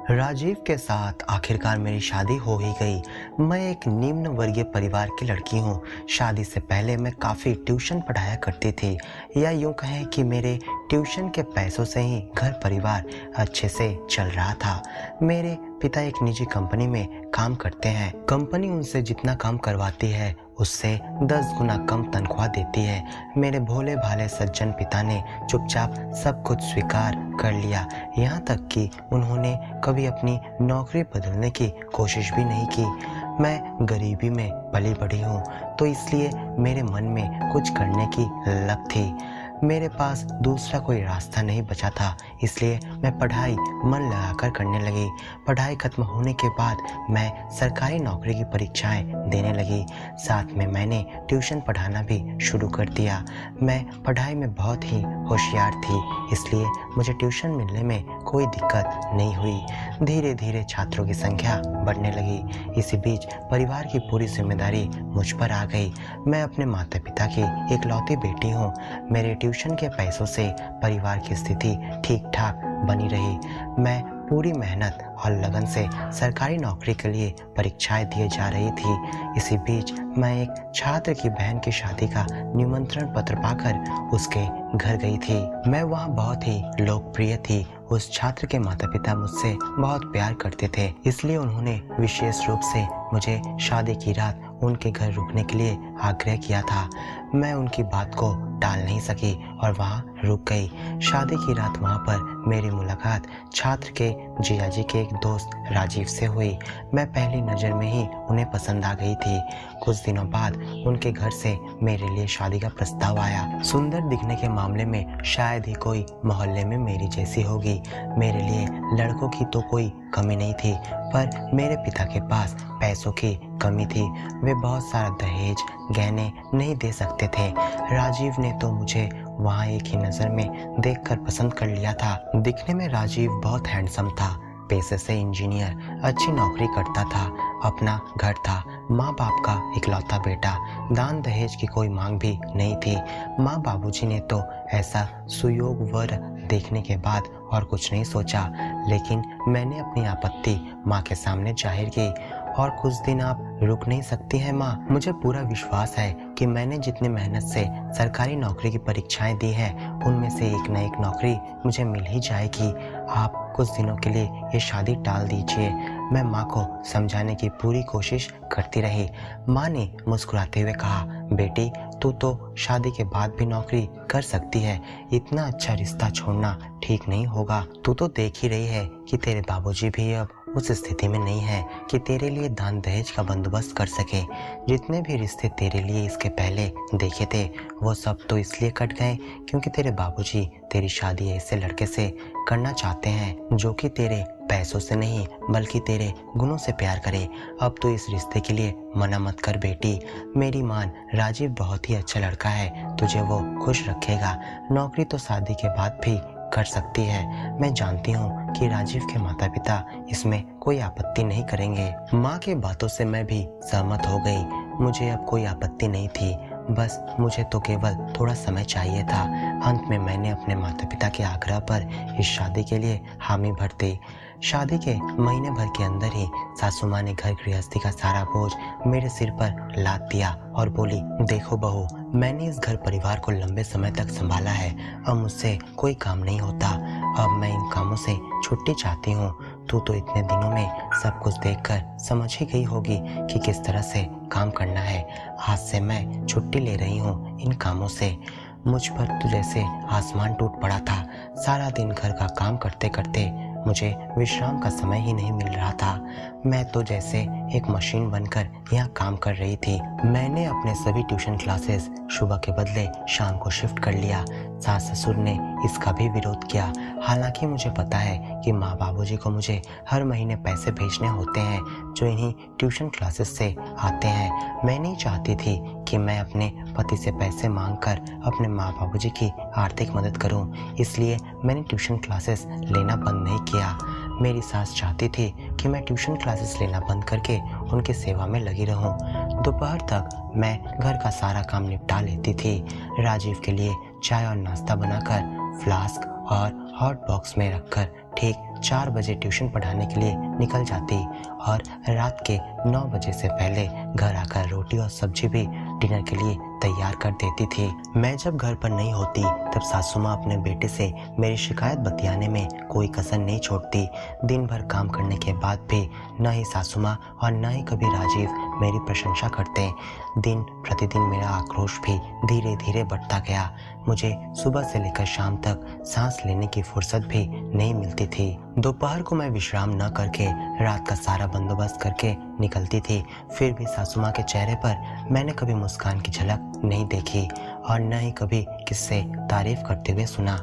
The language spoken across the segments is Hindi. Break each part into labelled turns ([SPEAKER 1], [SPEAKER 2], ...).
[SPEAKER 1] राजीव के साथ आखिरकार मेरी शादी हो ही गई। मैं एक निम्न वर्गीय परिवार की लड़की हूँ। शादी से पहले मैं काफ़ी ट्यूशन पढ़ाया करती थी, या यूँ कहें कि मेरे ट्यूशन के पैसों से ही घर परिवार अच्छे से चल रहा था। मेरे पिता एक निजी कंपनी में काम करते हैं। कंपनी उनसे जितना काम करवाती है उससे 10 गुना कम तनख्वाह देती है। मेरे भोले भाले सज्जन पिता ने चुपचाप सब कुछ स्वीकार कर लिया, यहाँ तक कि उन्होंने कभी अपनी नौकरी बदलने की कोशिश भी नहीं की। मैं गरीबी में पली बड़ी हूँ, तो इसलिए मेरे मन में कुछ करने की लग थी। मेरे पास दूसरा कोई रास्ता नहीं बचा था, इसलिए मैं पढ़ाई मन लगाकर करने लगी। पढ़ाई खत्म होने के बाद मैं सरकारी नौकरी की परीक्षाएं देने लगी। साथ में मैंने ट्यूशन पढ़ाना भी शुरू कर दिया। मैं पढ़ाई में बहुत ही होशियार थी, इसलिए मुझे ट्यूशन मिलने में कोई दिक्कत नहीं हुई। धीरे धीरे छात्रों की संख्या बढ़ने लगी। इसी बीच परिवार की पूरी जिम्मेदारी मुझ पर आ गई। मैं अपने माता पिता की इकलौती बेटी हूँ। मेरे ट्यूशन के पैसों से परिवार की स्थिति ठीक ठाक बनी रही। मैं पूरी मेहनत और लगन से सरकारी नौकरी के लिए परीक्षाएं दिए जा रही थी। इसी बीच मैं एक छात्र की बहन की शादी का निमंत्रण पत्र पाकर उसके घर गई थी। मैं वहां बहुत ही लोकप्रिय थी। उस छात्र के माता पिता मुझसे बहुत प्यार करते थे, इसलिए उन्होंने विशेष रूप से मुझे शादी की रात उनके घर रुकने के लिए आग्रह किया था। मैं उनकी बात को टाल नहीं सकी और वहां रुक गई। शादी की रात वहां पर मेरी मुलाकात छात्र के जीजाजी के एक दोस्त राजीव से हुई। मैं पहली नज़र में ही उन्हें पसंद आ गई थी। कुछ दिनों बाद उनके घर से मेरे लिए शादी का प्रस्ताव आया। सुंदर दिखने के मामले में शायद ही कोई मोहल्ले में मेरी जैसी होगी। मेरे लिए लड़कों की तो कोई कमी नहीं थी, पर मेरे पिता के पास पैसों की कमी थी। वे बहुत सारा दहेज गहने नहीं दे सकते थे। राजीव ने तो मुझे वहाँ एक ही नज़र में देखकर पसंद कर लिया था। दिखने में राजीव बहुत हैंडसम था, पेशे से इंजीनियर, अच्छी नौकरी करता था, अपना घर था, माँ बाप का इकलौता बेटा। दान दहेज की कोई मांग भी नहीं थी। माँ बाबूजी ने तो ऐसा सुयोग वर देखने के बाद और कुछ नहीं सोचा, लेकिन मैंने अपनी आपत्ति माँ के सामने जाहिर की। और कुछ दिन आप रुक नहीं सकती हैं माँ? मुझे पूरा विश्वास है कि मैंने जितनी मेहनत से सरकारी नौकरी की परीक्षाएं दी हैं, उनमें से एक न एक नौकरी मुझे मिल ही जाएगी। आप कुछ दिनों के लिए ये शादी टाल दीजिए। मैं माँ को समझाने की पूरी कोशिश करती रही। माँ ने मुस्कुराते हुए कहा, बेटी तू तो शादी के बाद भी नौकरी कर सकती है, इतना अच्छा रिश्ता छोड़ना ठीक नहीं होगा। तू तो देख ही रही है कि तेरे बाबूजी भी अब उस स्थिति में नहीं है कि तेरे लिए दान दहेज का बंदोबस्त कर सके। जितने भी रिश्ते तेरे लिए इसके पहले देखे थे, वो सब तो इसलिए कट गए क्योंकि तेरे बाबूजी तेरी शादी ऐसे लड़के से करना चाहते हैं जो कि तेरे पैसों से नहीं बल्कि तेरे गुणों से प्यार करे। अब तो इस रिश्ते के लिए मना मत कर बेटी। मेरी मान, राजीव बहुत ही अच्छा लड़का है, तुझे वो खुश रखेगा। नौकरी तो शादी के बाद भी कर सकती है। मैं जानती हूँ कि राजीव के माता पिता इसमें कोई आपत्ति नहीं करेंगे। माँ की बातों से मैं भी सहमत हो गई। मुझे अब कोई आपत्ति नहीं थी, बस मुझे तो केवल थोड़ा समय चाहिए था। अंत में मैंने अपने माता पिता के आग्रह पर इस शादी के लिए हामी भर दी। शादी के महीने भर के अंदर ही सासू माँ ने घर गृहस्थी का सारा बोझ मेरे सिर पर लाद दिया और बोली, देखो बहू, मैंने इस घर परिवार को लंबे समय तक संभाला है, अब मुझसे कोई काम नहीं होता। अब मैं इन कामों से छुट्टी चाहती हूँ। तू तो इतने दिनों में सब कुछ देखकर समझ ही गई होगी कि किस तरह से काम करना है। आज से मैं छुट्टी ले रही हूँ इन कामों से। मुझ पर तो जैसे आसमान टूट पड़ा था। सारा दिन घर का काम करते करते मुझे विश्राम का समय ही नहीं मिल रहा था। मैं तो जैसे एक मशीन बनकर यहाँ काम कर रही थी। मैंने अपने सभी ट्यूशन क्लासेस सुबह के बदले शाम को शिफ्ट कर लिया। सास ससुर ने इसका भी विरोध किया। हालांकि मुझे पता है कि माँ बाबूजी को मुझे हर महीने पैसे भेजने होते हैं जो इन्हीं ट्यूशन क्लासेस से आते हैं। मैं नहीं चाहती थी कि मैं अपने पति से पैसे मांगकर अपने माँ बाबूजी की आर्थिक मदद करूं, इसलिए मैंने ट्यूशन क्लासेस लेना बंद नहीं किया। मेरी सास चाहती थी कि मैं ट्यूशन क्लासेस लेना बंद करके उनकी सेवा में लगी रहूं। दोपहर तक मैं घर का सारा काम निपटा लेती थी। राजीव के लिए चाय और नाश्ता बनाकर फ्लास्क और हॉट बॉक्स में रखकर ठीक 4 बजे ट्यूशन पढ़ाने के लिए निकल जाती और रात के 9 बजे से पहले घर आकर रोटी और सब्जी भी डिनर के लिए तैयार कर देती थी। मैं जब घर पर नहीं होती तब सासू माँ अपने बेटे से मेरी शिकायत बतियाने में कोई कसर नहीं छोड़ती। दिन भर काम करने के बाद भी न ही सासू माँ और न ही कभी राजीव मेरी प्रशंसा करते। दिन प्रतिदिन मेरा आक्रोश भी धीरे धीरे बढ़ता गया। मुझे सुबह से लेकर शाम तक सांस लेने की फुर्सत भी नहीं मिलती थी। दोपहर को मैं विश्राम न करके रात का सारा बंदोबस्त करके निकलती थी। फिर भी सासू माँ के चेहरे पर मैंने कभी मुस्कान की झलक नहीं देखी और न ही कभी किससे तारीफ करते हुए सुना।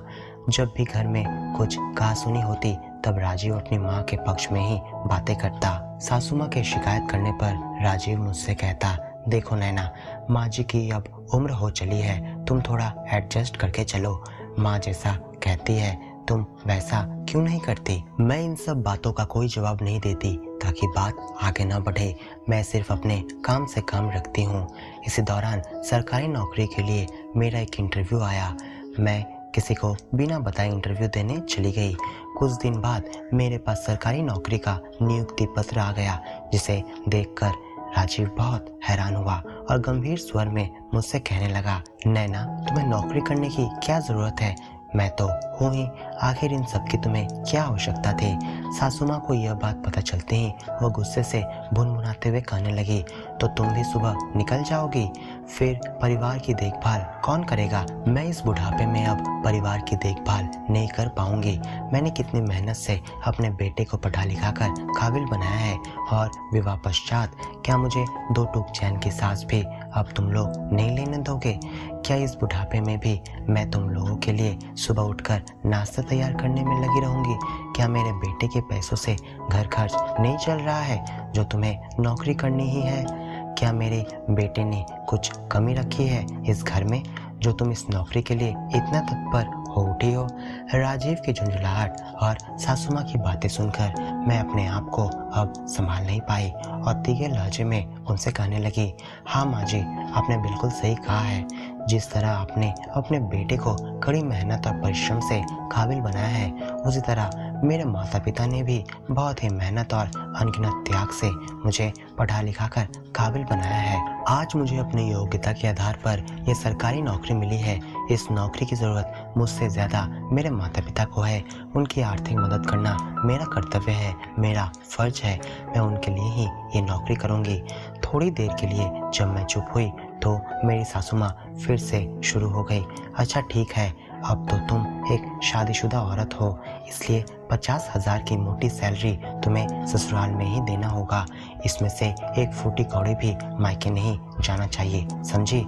[SPEAKER 1] जब भी घर में कुछ कहासुनी होती तब राजीव अपनी माँ के पक्ष में ही बातें करता। सासू माँ के शिकायत करने पर राजीव मुझसे कहता, देखो नैना, माँ जी की अब उम्र हो चली है, तुम थोड़ा एडजस्ट करके चलो। माँ जैसा कहती है तुम वैसा क्यों नहीं करती। मैं इन सब बातों का कोई जवाब नहीं देती ताकि बात आगे न बढ़े। मैं सिर्फ अपने काम से काम रखती हूँ। इसी दौरान सरकारी नौकरी के लिए मेरा एक इंटरव्यू आया। मैं किसी को बिना बताए इंटरव्यू देने चली गई। कुछ दिन बाद मेरे पास सरकारी नौकरी का नियुक्ति पत्र आ गया, जिसे देखकर राजीव बहुत हैरान हुआ और गंभीर स्वर में मुझसे कहने लगा, नैना, तुम्हें नौकरी करने की क्या जरूरत है? मैं तो हूँ ही, आखिर इन सब की तुम्हें क्या आवश्यकता थी। सासू माँ को यह बात पता चलते ही वो गुस्से से भुनभुनाते हुए कहने लगी, तो तुम भी सुबह निकल जाओगी? फिर परिवार की देखभाल कौन करेगा? मैं इस बुढ़ापे में अब परिवार की देखभाल नहीं कर पाऊंगी। मैंने कितनी मेहनत से अपने बेटे को पढ़ा लिखा कर काबिल बनाया है और विवाह पश्चात क्या मुझे 2 टूक चैन की सांस भी अब तुम लोग नहीं लेने दोगे? क्या इस बुढ़ापे में भी मैं तुम लोगों के लिए सुबह उठकर नाश्ता तैयार करने में लगी रहूंगी? क्या मेरे बेटे के पैसों से घर खर्च नहीं चल रहा है जो तुम्हें नौकरी करनी ही है? क्या मेरे बेटे ने कुछ कमी रखी है इस घर में जो तुम इस नौकरी के लिए इतना तत्पर हो उठी हो? राजीव की झुंझुलाहट और सासू माँ की बातें सुनकर मैं अपने आप को अब संभाल नहीं पाई और तीखे लहजे में उनसे कहने लगी, हाँ माँ जी, आपने बिल्कुल सही कहा है। जिस तरह आपने अपने बेटे को कड़ी मेहनत और परिश्रम से काबिल बनाया है, उसी तरह मेरे माता पिता ने भी बहुत ही मेहनत और अनगिनत त्याग से मुझे पढ़ा लिखा कर काबिल बनाया है। आज मुझे अपनी योग्यता के आधार पर यह सरकारी नौकरी मिली है। इस नौकरी की ज़रूरत मुझसे ज़्यादा मेरे माता पिता को है। उनकी आर्थिक मदद करना मेरा कर्तव्य है, मेरा फर्ज है। मैं उनके लिए ही ये नौकरी करूँगी। थोड़ी देर के लिए जब मैं चुप हुई तो मेरी सासू माँ फिर से शुरू हो गई, अच्छा ठीक है, अब तो तुम एक शादीशुदा औरत हो, इसलिए 50,000 की मोटी सैलरी तुम्हें ससुराल में ही देना होगा। इसमें से एक फूटी कौड़ी भी मायके नहीं जाना चाहिए, समझी?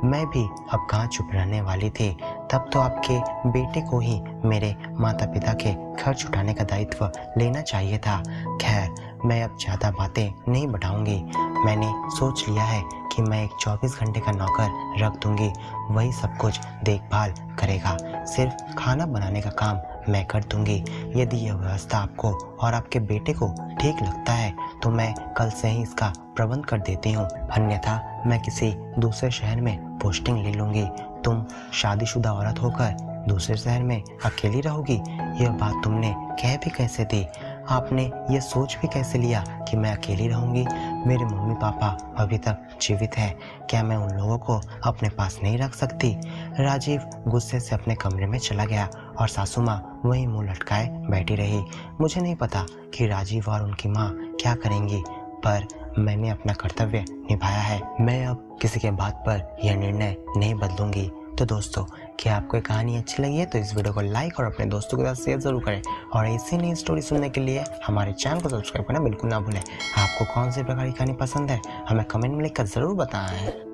[SPEAKER 1] मैं भी अब कहाँ चुप रहने वाली थी। तब तो आपके बेटे को ही मेरे माता पिता के खर्च उठाने का दायित्व लेना चाहिए था। खैर, मैं अब ज़्यादा बातें नहीं बढ़ाऊंगी। मैंने सोच लिया है कि मैं एक 24 घंटे का नौकर रख दूंगी, वही सब कुछ देखभाल करेगा। सिर्फ खाना बनाने का काम मैं कर दूंगी। यदि यह व्यवस्था आपको और आपके बेटे को ठीक लगता है तो मैं कल से ही इसका प्रबंध कर देती हूँ, अन्यथा मैं किसी दूसरे शहर में पोस्टिंग ले लूँगी। तुम शादीशुदा औरत होकर दूसरे शहर में अकेली रहोगी, यह बात तुमने कह भी कैसे दी? आपने ये सोच भी कैसे लिया कि मैं अकेली रहूंगी? मेरे मम्मी पापा अभी तक जीवित हैं, क्या मैं उन लोगों को अपने पास नहीं रख सकती? राजीव गुस्से से अपने कमरे में चला गया और सासू माँ वहीं मुंह लटकाए बैठी रही। मुझे नहीं पता कि राजीव और उनकी माँ क्या करेंगी, पर मैंने अपना कर्तव्य निभाया है। मैं अब किसी के बात पर यह निर्णय नहीं बदलूंगी। तो दोस्तों, क्या आपको ये कहानी अच्छी लगी है तो इस वीडियो को लाइक और अपने दोस्तों के साथ शेयर जरूर करें और ऐसी नई स्टोरी सुनने के लिए हमारे चैनल को सब्सक्राइब करना बिल्कुल ना भूलें। आपको कौन सी प्रकार की कहानी पसंद है हमें कमेंट में लिखकर ज़रूर बताएं।